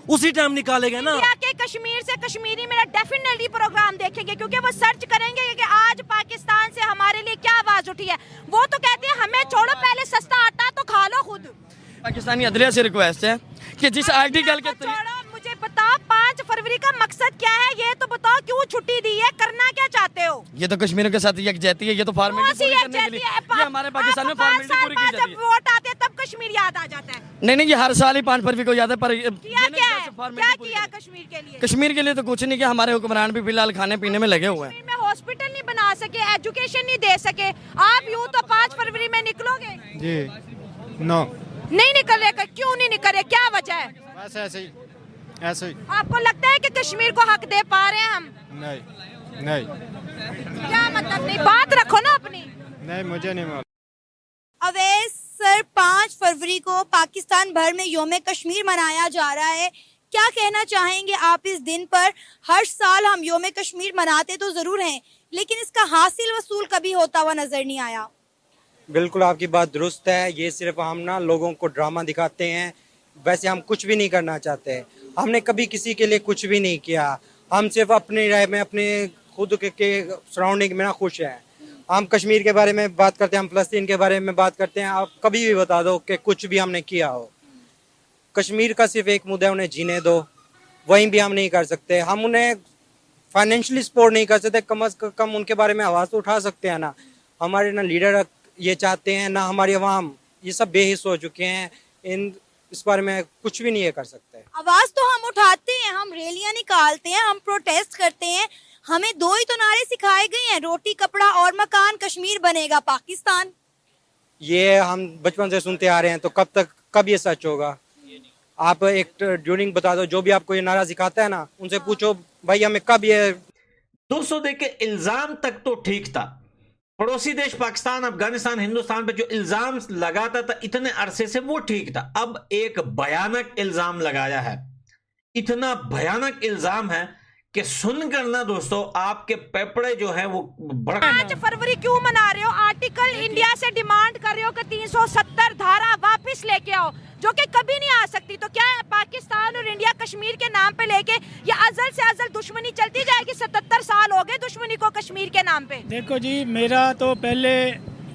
उसी टाइम निकालेंगे ना। इंडिया के कश्मीर से कश्मीरी मेरा डेफिनेटली प्रोग्राम देखेंगे, क्योंकि वो सर्च करेंगे कि आज पाकिस्तान से हमारे लिए क्या आवाज उठी है। वो तो कहते हैं हमें छोड़ो, पहले सस्ता आटा तो खा लो खुद। पाकिस्तानी अदलिया से रिक्वेस्ट है कि जिस आर्टिकल के छोड़ो, मुझे बताओ 5 फरवरी का मकसद क्या है, ये तो बताओ, क्यों छुट्टी दी है, करना क्या चाहते हो? ये तो कश्मीरियों के साथ यकजहती है, ये तो फॉर्मेलिटी पूरी करने के लिए, ये हमारे पाकिस्तान में फॉर्मेलिटी पूरी की जाती है। जब वोट आते हैं तब कश्मीर याद आ जाता है। नहीं, ये हर साल ही 5 फरवरी को याद है, पर क्या किया कश्मीर के लिए? कश्मीर के लिए तो कुछ नहीं किया। हमारे हुक्मरान भी फिलहाल खाने पीने में लगे हुए हैं। कश्मीर में हॉस्पिटल नहीं बना सके, एजुकेशन नहीं दे सके, आप यूँ तो 5 फरवरी में निकलोगे? जी नो, नहीं निकलेगा। क्यों नहीं निकले, क्या वजह है? बस ऐसे ही। आपको लगता है कि कश्मीर को हक दे पा रहे हैं हम? नहीं क्या मतलब नहीं, बात रखो ना अपनी। नहीं, मुझे नहीं मालूम। अवैस सर, 5 फरवरी को पाकिस्तान भर में योम कश्मीर मनाया जा रहा है, क्या कहना चाहेंगे आप इस दिन पर? हर साल हम योम कश्मीर मनाते तो जरूर हैं, लेकिन इसका हासिल वसूल कभी होता हुआ नजर नहीं आया। बिल्कुल आपकी बात दुरुस्त है। ये सिर्फ हम ना लोगों को ड्रामा दिखाते हैं, वैसे हम कुछ भी नहीं करना चाहते। हमने कभी किसी के लिए कुछ भी नहीं किया। हम सिर्फ अपनी राय में, अपने खुद के सराउंडिंग में ना खुश हैं। हम कश्मीर के बारे में बात करते हैं, हम फ़लस्तीन के बारे में बात करते हैं। आप कभी भी बता दो कि कुछ भी हमने किया हो। कश्मीर का सिर्फ एक मुद्दा है, उन्हें जीने दो, वहीं भी हम नहीं कर सकते। हम उन्हें फाइनेंशियली सपोर्ट नहीं कर सकते, कम से कम उनके बारे में आवाज़ तो उठा सकते हैं ना। हमारे ना लीडर ये चाहते हैं, ना हमारी अवाम, ये सब बेहिस हो चुके हैं। इस बारे में कुछ भी नहीं ये कर सकते। आवाज तो हम उठाते हैं, हम रैलियां निकालते हैं, हम प्रोटेस्ट करते हैं। हमें 2 ही तो नारे सिखाए गए हैं, रोटी कपड़ा और मकान, कश्मीर बनेगा पाकिस्तान। ये हम बचपन से सुनते आ रहे हैं, तो कब ये सच होगा? आप एक ड्यूरिंग बता दो, जो भी आपको ये नारा सिखाता है ना, उनसे पूछो भाई हमें कब ये। दोस्तों देखिए, इल्जाम तक तो ठीक था। पड़ोसी देश पाकिस्तान, अफगानिस्तान, हिंदुस्तान पे जो इल्जाम लगाता था इतने अरसे से, वो ठीक था। अब एक भयानक इल्जाम लगाया है, इतना भयानक इल्जाम है कि सुनकर ना दोस्तों आपके पेपड़े जो है वो भड़क। 5 फरवरी क्यों मना रहे हो? आर्टिकल इंडिया से डिमांड कर रहे हो कि 370 धारा वापस लेके आओ, जो कि कभी नहीं आ सकती। तो क्या पाकिस्तान और इंडिया कश्मीर के नाम पे लेके ये अजल से अजल दुश्मनी चलती जाएगी? 77 साल हो गए दुश्मनी को कश्मीर के नाम पे। देखो जी, मेरा तो पहले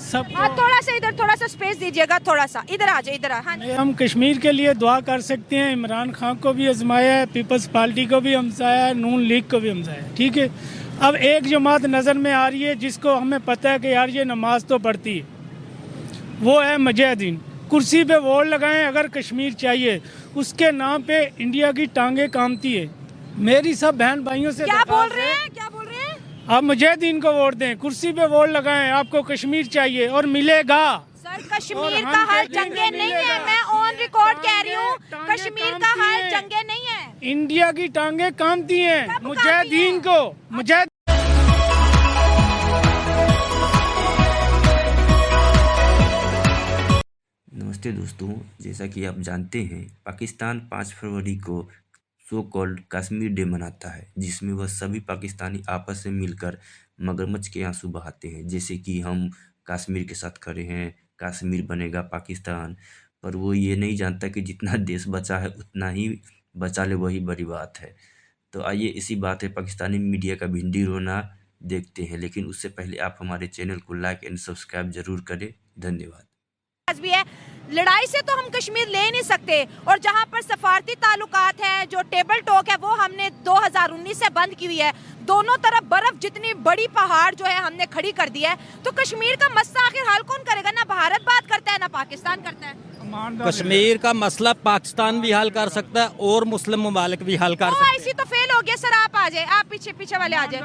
सब थोड़ा सा इधर, थोड़ा सा स्पेस दीजिएगा, थोड़ा सा इधर आ जाए, इधर आ। हाँ, हम कश्मीर के लिए दुआ कर सकते हैं। इमरान खान को भी आजमाया है, पीपल्स पार्टी को भी हमसाया है, नून लीग को भी हमसाया है, ठीक है। अब एक जमात नज़र में आ रही है जिसको हमें पता है कि यार ये नमाज तो पढ़ती है, वो है मुजाहिदीन। कुर्सी पे वोट लगाएं अगर कश्मीर चाहिए, उसके नाम पे इंडिया की टांगे कामती है। मेरी सब बहन भाइयों से क्या बोल रहे हैं, क्या बोल रहे हैं? आप मुजाहिदीन को वोट दें, कुर्सी पे वोट लगाएं, आपको कश्मीर चाहिए और मिलेगा। सर, कश्मीर का हल जंगे नहीं है, मैं ऑन रिकॉर्ड कह रही हूँ, कश्मीर का हल जंगे नहीं है। इंडिया की टांगे कामती हैं मुजाहिदीन को। नमस्ते दोस्तों, जैसा कि आप जानते हैं पाकिस्तान 5 फरवरी को सो कॉल्ड कश्मीर डे मनाता है, जिसमें वह सभी पाकिस्तानी आपस में मिलकर मगरमच्छ के आंसू बहाते हैं। जैसे कि हम कश्मीर के साथ खड़े हैं, कश्मीर बनेगा पाकिस्तान, पर वो ये नहीं जानता कि जितना देश बचा है उतना ही बचा ले, वही बड़ी बात है। तो आइए इसी बात है पाकिस्तानी मीडिया का भिंडी रोना देखते हैं, लेकिन उससे पहले आप हमारे चैनल को लाइक एंड सब्सक्राइब जरूर करें। धन्यवाद। भी है, लड़ाई से तो हम कश्मीर ले नहीं सकते, और जहां पर सफारती ताल्लुकात है, जो टेबल टॉक है, वो हमने 2019 से बंद की हुई है। दोनों तरफ बर्फ जितनी बड़ी पहाड़ जो है हमने खड़ी कर दी है। तो कश्मीर का मसला आखिर हल कौन करेगा? ना भारत बात करता है, ना पाकिस्तान करता है। कश्मीर का मसला पाकिस्तान भी हल कर सकता है और मुस्लिम ममालिक भी हल कर सकते हैं। ओआईसी तो फेल हो गया सर, आप आ जाए, आप पीछे वाले आ जाए।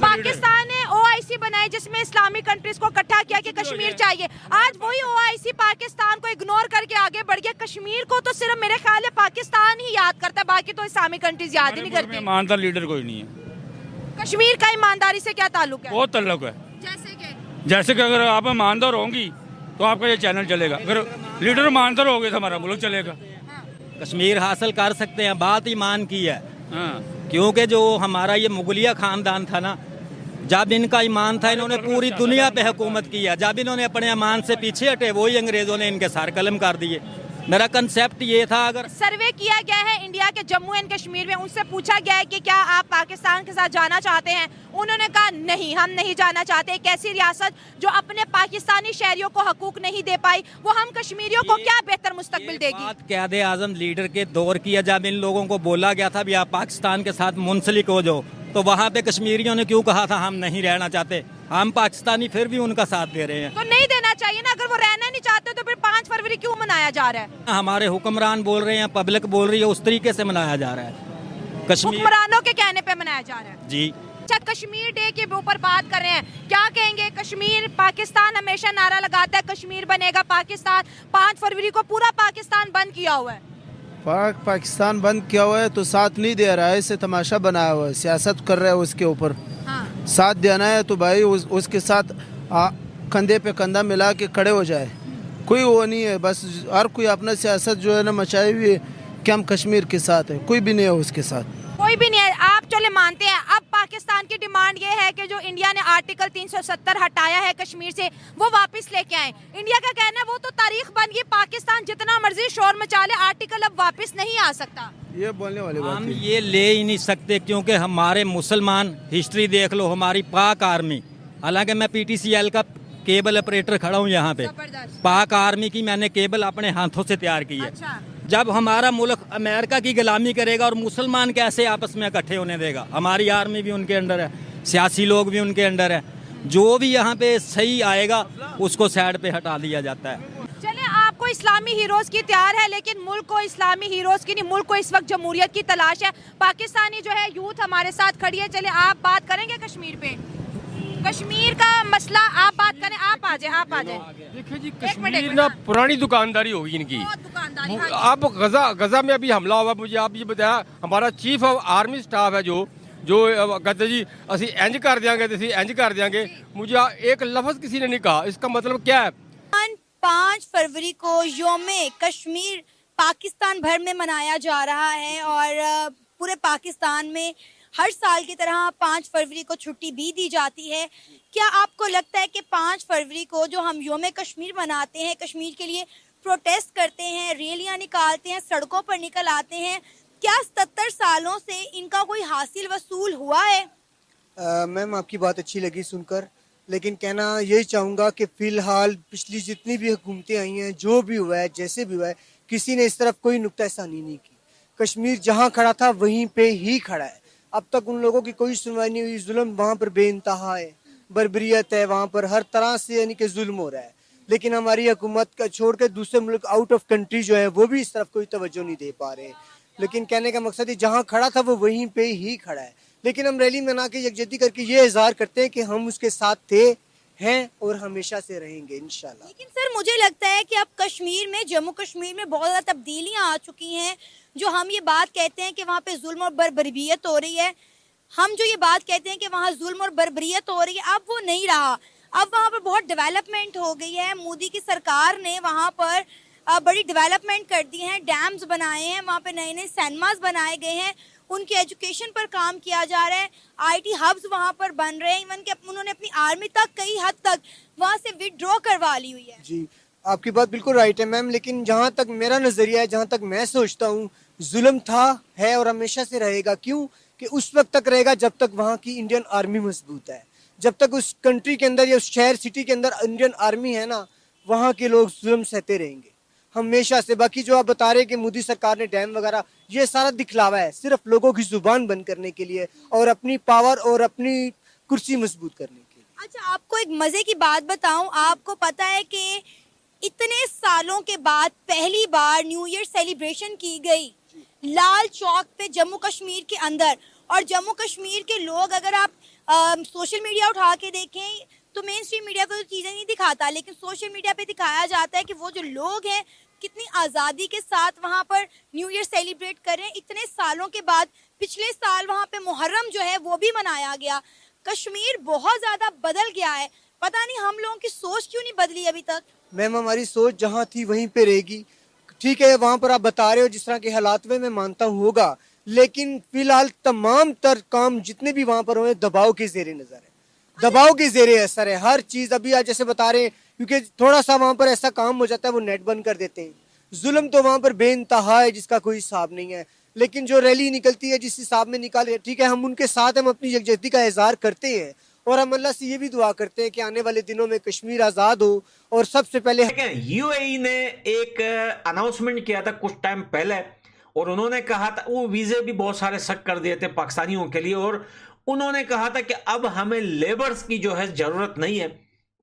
पाकिस्तान ने ओआईसी बनाई जिसमें इस्लामिक कंट्रीज को इकट्ठा किया कि कश्मीर चाहिए। आज वही ओआईसी पाकिस्तान को इग्नोर करके आगे बढ़ गया। कश्मीर को तो सिर्फ मेरे ख्याल है पाकिस्तान ही याद करता है, बाकी तो इस्लामिक कंट्रीज याद ही नहीं करती। ईमानदार लीडर कोई नहीं है। कश्मीर का ईमानदारी से क्या ताल्लुक है? बहुत ताल्लुक है। जैसे कि अगर आप ईमानदार होंगी तो आपका ये चैनल चलेगा, अगर लीडर ईमानदार हो गए तो हमारा मुल्क चलेगा। कश्मीर हासिल कर सकते हैं, बात ईमान की है। हाँ। क्योंकि जो हमारा ये मुगलिया खानदान था ना, जब इनका ईमान था इन्होंने पूरी दुनिया पे हुकूमत की है। जब इन्होंने अपने ईमान से पीछे हटे, वही अंग्रेजों ने इनके सर कलम कर दिए। मेरा कंसेप्ट ये था, अगर सर्वे किया गया है इंडिया के जम्मू एंड कश्मीर में, उनसे पूछा गया है कि क्या आप पाकिस्तान के साथ जाना चाहते हैं, उन्होंने कहा नहीं, हम नहीं जाना चाहते। एक ऐसी रियासत जो अपने पाकिस्तानी शहरियों को हकूक नहीं दे पाई, वो हम कश्मीरियों को क्या बेहतर मुस्तकबिल देगी? बात क़ायदे आज़म लीडर के दौर की है, जब इन लोगों को बोला गया था भी आप पाकिस्तान के साथ मुंसलिक हो जाओ, तो वहाँ पे कश्मीरियों ने क्यों कहा था हम नहीं रहना चाहते? हम पाकिस्तानी फिर भी उनका साथ दे रहे हैं। तो नहीं देना चाहिए ना, अगर वो रहना नहीं चाहते तो फिर 5 फरवरी क्यों मनाया जा रहा है? हमारे हुक्मरान बोल रहे हैं, पब्लिक बोल रही है, उस तरीके से मनाया जा रहा है। कश्मीर हुक्मरानों के कहने पे मनाया जा रहा है जी। अच्छा, कश्मीर डे के ऊपर बात कर रहे हैं, क्या कहेंगे? कश्मीर, पाकिस्तान हमेशा नारा लगाता है कश्मीर बनेगा पाकिस्तान, 5 फरवरी को पूरा पाकिस्तान बंद किया हुआ है। पाकिस्तान बंद किया हुआ है तो साथ नहीं दे रहा है, इसे तमाशा बनाया हुआ है, सियासत कर रहा है उसके ऊपर। हाँ। साथ देना है तो भाई उसके साथ कंधे पे कंधा मिला के खड़े हो जाए, कोई वो नहीं है। बस हर कोई अपना सियासत जो है ना मचाई हुई है कि हम कश्मीर के साथ है, कोई भी नहीं है उसके साथ, कोई भी नहीं है। आप चले मानते हैं, अब पाकिस्तान की डिमांड ये है कि जो इंडिया ने आर्टिकल 370 हटाया है कश्मीर से, वो वापस लेके आए। इंडिया का कहना है वो तो तारीख बन गई, पाकिस्तान जितना मर्जी शोर मचा ले, आर्टिकल अब वापस नहीं आ सकता। ये बोलने वाली बात हम है। ये ले ही नहीं सकते, क्योंकि हमारे मुसलमान, हिस्ट्री देख लो, हमारी पाक आर्मी, हालांकि मैं PTCL का केबल ऑपरेटर खड़ा हूँ यहाँ पे, पाक आर्मी की मैंने केबल अपने हाथों से तैयार की है। अच्छा। जब हमारा मुल्क अमेरिका की गुलामी करेगा और मुसलमान कैसे आपस में इकट्ठे होने देगा? हमारी आर्मी भी उनके अंडर है, सियासी लोग भी उनके अंडर है, जो भी यहाँ पे सही आएगा उसको साइड पे हटा दिया जाता है। चले, आपको इस्लामी हीरोज की तैयार है, लेकिन मुल्क को इस्लामी हीरोज की नहीं, मुल्क को इस वक्त जमहूरियत की तलाश है। पाकिस्तानी जो है यूथ हमारे साथ खड़ी है। चले, आप बात करेंगे कश्मीर पे, कश्मीर का मसला आप बात करें। आप आ जाए, आप आ जाए। देखिए जी, कश्मीर ना पुरानी दुकानदारी होगी इनकी। दुकानदारी, अब गजा में अभी हमला हुआ, मुझे आप ये बताया, हमारा चीफ ऑफ आर्मी स्टाफ है जो कहते जी असि इंज कर देंगे, इंज कर देंगे, मुझे एक लफ्ज किसी ने नहीं कहा। इसका मतलब क्या है? 5 फरवरी को योमे कश्मीर पाकिस्तान भर में मनाया जा रहा है और पूरे पाकिस्तान में हर साल की तरह 5 फरवरी को छुट्टी भी दी जाती है। क्या आपको लगता है कि 5 फरवरी को जो हम योम कश्मीर मनाते हैं, कश्मीर के लिए प्रोटेस्ट करते हैं, रैलियां निकालते हैं, सड़कों पर निकल आते हैं, क्या 77 सालों से इनका कोई हासिल वसूल हुआ है? मैम, आपकी बात अच्छी लगी सुनकर, लेकिन कहना यही चाहूँगा कि फ़िलहाल पिछली जितनी भी हुकूमतें आई हैं, जो भी हुआ है, जैसे भी हुआ है, किसी ने इस तरफ कोई नुक्तासानी नहीं की। कश्मीर जहाँ खड़ा था वहीं पे ही खड़ा है। अब तक उन लोगों की कोई सुनवाई नहीं हुई। जुल्म वहाँ पर बेइंतहा है, बर्बरियत है, वहाँ पर हर तरह से यानी कि जुल्म हो रहा है। लेकिन हमारी हुकूमत का छोड़ के दूसरे मुल्क आउट ऑफ कंट्री जो है वो भी इस तरफ कोई तवज्जो नहीं दे पा रहे। लेकिन कहने का मकसद है जहाँ खड़ा था वो वहीं पे ही खड़ा है। लेकिन हम रैली मना के यकजहती करके ये इजहार करते हैं कि हम उसके साथ थे, हैं और हमेशा से रहेंगे इंशाल्लाह। लेकिन सर, मुझे लगता है कि अब कश्मीर में, जम्मू कश्मीर में बहुत ज़्यादा तब्दीलियाँ आ चुकी हैं। जो हम ये बात कहते हैं कि वहाँ पे जुल्म और बर्बरियत हो रही है, हम जो ये बात कहते हैं कि वहाँ जुल्म और बर्बरियत हो रही है, अब वो नहीं रहा। अब वहाँ पर बहुत डेवलपमेंट हो गई है। मोदी की सरकार ने वहाँ पर बड़ी डेवलपमेंट कर दी है, डैम्स बनाए हैं, वहाँ पे नए नए सिनेमाज बनाए गए हैं, उनके एजुकेशन पर काम किया जा रहा है, IT हब्स वहाँ पर बन रहे हैं। इवन के उन्होंने अपनी आर्मी तक कई हद तक वहाँ से विड्रॉ करवा ली हुई है। जी, आपकी बात बिल्कुल राइट है मैम, लेकिन जहाँ तक मेरा नज़रिया है, जहाँ तक मैं सोचता हूँ, जुल्म था, है और हमेशा से रहेगा। क्यों कि उस वक्त तक रहेगा जब तक वहाँ की इंडियन आर्मी मजबूत है। जब तक उस कंट्री के अंदर या उस शहर सिटी के अंदर इंडियन आर्मी है ना, वहाँ के लोग जुल्म सहते रहेंगे हमेशा से। बाकी जो आप बता रहे हैं कि मोदी सरकार ने डैम वगैरह, ये सारा दिखलावा है, सिर्फ लोगों की जुबान बंद करने के लिए और अपनी पावर और अपनी कुर्सी मजबूत करने के लिए। अच्छा, आपको एक मजे की बात बताऊं, आपको पता है कि इतने सालों के बाद पहली बार न्यू ईयर सेलिब्रेशन की गई लाल चौक पे जम्मू कश्मीर के अंदर। और जम्मू कश्मीर के लोग, अगर आप सोशल मीडिया उठा के देखें तो मेन स्ट्रीम मीडिया को तो चीज़ें नहीं दिखाता, लेकिन सोशल मीडिया पे दिखाया जाता है कि वो जो लोग हैं कितनी आज़ादी के साथ वहाँ पर न्यू ईयर सेलिब्रेट कर रहे हैं इतने सालों के बाद। पिछले साल वहाँ पे मुहर्रम जो है वो भी मनाया गया। कश्मीर बहुत ज़्यादा बदल गया है, पता नहीं हम लोगों की सोच क्यों नहीं बदली अभी तक। मैम, हमारी सोच जहाँ थी वहीं पे रहेगी। ठीक है, वहाँ पर आप बता रहे हो जिस तरह के हालात में, मैं मानता हूँ होगा, लेकिन फिलहाल तमाम तर काम जितने भी वहाँ पर हुए दबाव के जेरे नजर है, दबाव के जेरे असर है हर चीज़। अभी आज जैसे बता रहे हैं, क्योंकि थोड़ा सा वहाँ पर ऐसा काम हो जाता है वो नेट बंद कर देते हैं, जुल्म तो वहाँ पर बेइंतहा है जिसका कोई हिसाब नहीं है। लेकिन जो रैली निकलती है जिस हिसाब में निकाले, ठीक है, हम उनके साथ हम अपनी यकजहती का इजहार करते हैं और हम अल्लाह से ये भी दुआ करते हैं कि आने वाले दिनों में कश्मीर आज़ाद हो। और सबसे पहले यूएई ने एक अनाउंसमेंट किया था कुछ टाइम पहले और उन्होंने कहा था, वो वीजे भी बहुत सारे सख्त कर दिए थे पाकिस्तानियों के लिए, और उन्होंने कहा था कि अब हमें लेबर्स की जो है जरूरत नहीं है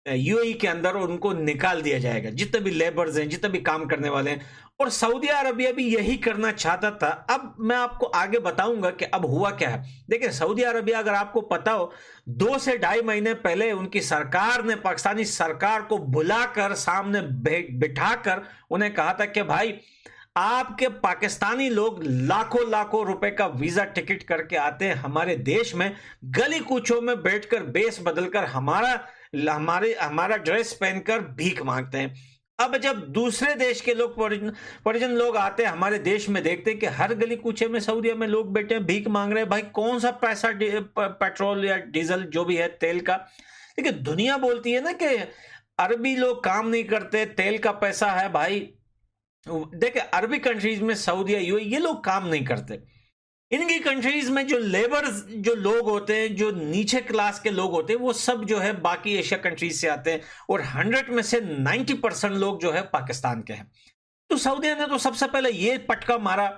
यूएई के अंदर, उनको निकाल दिया जाएगा, जितने भी लेबर्स हैं, जितने भी काम करने वाले हैं। और सऊदी अरबिया भी यही करना चाहता था। अब मैं आपको आगे बताऊंगा कि अब हुआ क्या है। देखिए, सऊदी अरबिया, अगर आपको पता हो, 2 से 2.5 महीने पहले उनकी सरकार ने पाकिस्तानी सरकार को बुलाकर सामने बिठाकर उन्हें कहा था कि भाई, आपके पाकिस्तानी लोग लाखों लाखों रुपए का वीजा टिकट करके आते हैं हमारे देश में, गली कूचों में बैठकर बेस बदलकर हमारा ड्रेस पहनकर भीख मांगते हैं। अब जब दूसरे देश के लोग, परिजन लोग आते हैं हमारे देश में, देखते हैं कि हर गली कूचे में सऊदीया में लोग बैठे हैं, भीख मांग रहे हैं। भाई, कौन सा पैसा पेट्रोल या डीजल जो भी है तेल का, देखिए दुनिया बोलती है ना कि अरबी लोग काम नहीं करते, तेल का पैसा है। भाई देखिए, अरबी कंट्रीज में सऊदीया, यूएई, ये लोग काम नहीं करते। इनकी कंट्रीज में जो लेबर्स, जो लोग होते हैं, जो नीचे क्लास के लोग होते हैं, वो सब जो है बाकी एशिया कंट्रीज से आते हैं और 100 में से 90% लोग जो है पाकिस्तान के हैं। तो सऊदीया ने तो सबसे पहले ये पटका मारा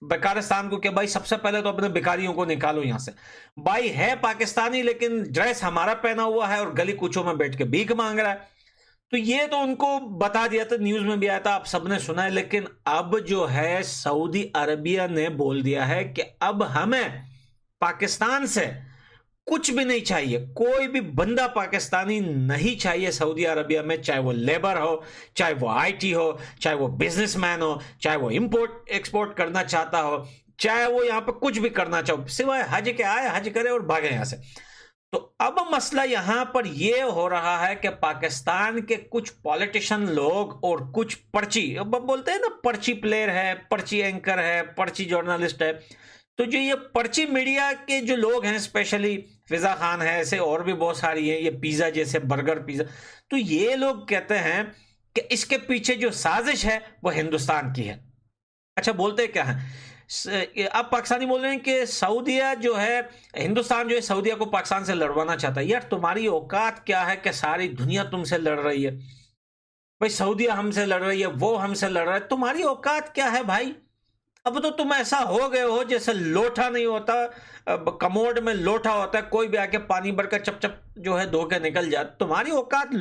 बेकारिस्तान को कि भाई सबसे पहले तो अपने बेकारियों को निकालो यहां से। भाई है पाकिस्तानी लेकिन ड्रेस हमारा पहना हुआ है और गली कूचों में बैठ के भीख मांग रहा है। तो ये तो उनको बता दिया था, न्यूज में भी आया था, आप सबने सुना है। लेकिन अब जो है सऊदी अरबिया ने बोल दिया है कि अब हमें पाकिस्तान से कुछ भी नहीं चाहिए, कोई भी बंदा पाकिस्तानी नहीं चाहिए सऊदी अरबिया में, चाहे वो लेबर हो, चाहे वो आईटी हो, चाहे वो बिजनेसमैन हो, चाहे वो इंपोर्ट एक्सपोर्ट करना चाहता हो, चाहे वो यहाँ पे कुछ भी करना चाहो, सिवाय हज के आए, हज करे और भागे यहां से। तो अब मसला यहां पर यह हो रहा है कि पाकिस्तान के कुछ पॉलिटिशियन लोग और कुछ पर्ची, अब बोलते हैं ना पर्ची प्लेयर है, पर्ची एंकर है, पर्ची जर्नलिस्ट है, तो जो ये पर्ची मीडिया के जो लोग हैं, स्पेशली फिजा खान है, ऐसे और भी बहुत सारी हैं, ये पिज्जा जैसे बर्गर पिज्जा, तो ये लोग कहते हैं कि इसके पीछे जो साजिश है वो हिंदुस्तान की है। अच्छा, बोलते क्या है, अब पाकिस्तानी बोल रहे हैं कि सऊदीया जो है, हिंदुस्तान जो है सऊदीया को पाकिस्तान से लड़वाना चाहता है। यार, तुम्हारी औकात क्या है कि सारी दुनिया तुमसे लड़ रही है? भाई, सऊदीया हमसे लड़ रही है, वो हमसे लड़ रहा है, तुम्हारी औकात क्या है भाई? अब तो तुम ऐसा हो गए हो जैसे लोटा नहीं होता, कमोड में लोटा होता है, कोई भी आके पानी भरकर चप चप जो है धो के निकल जाता। तुम्हारी औकात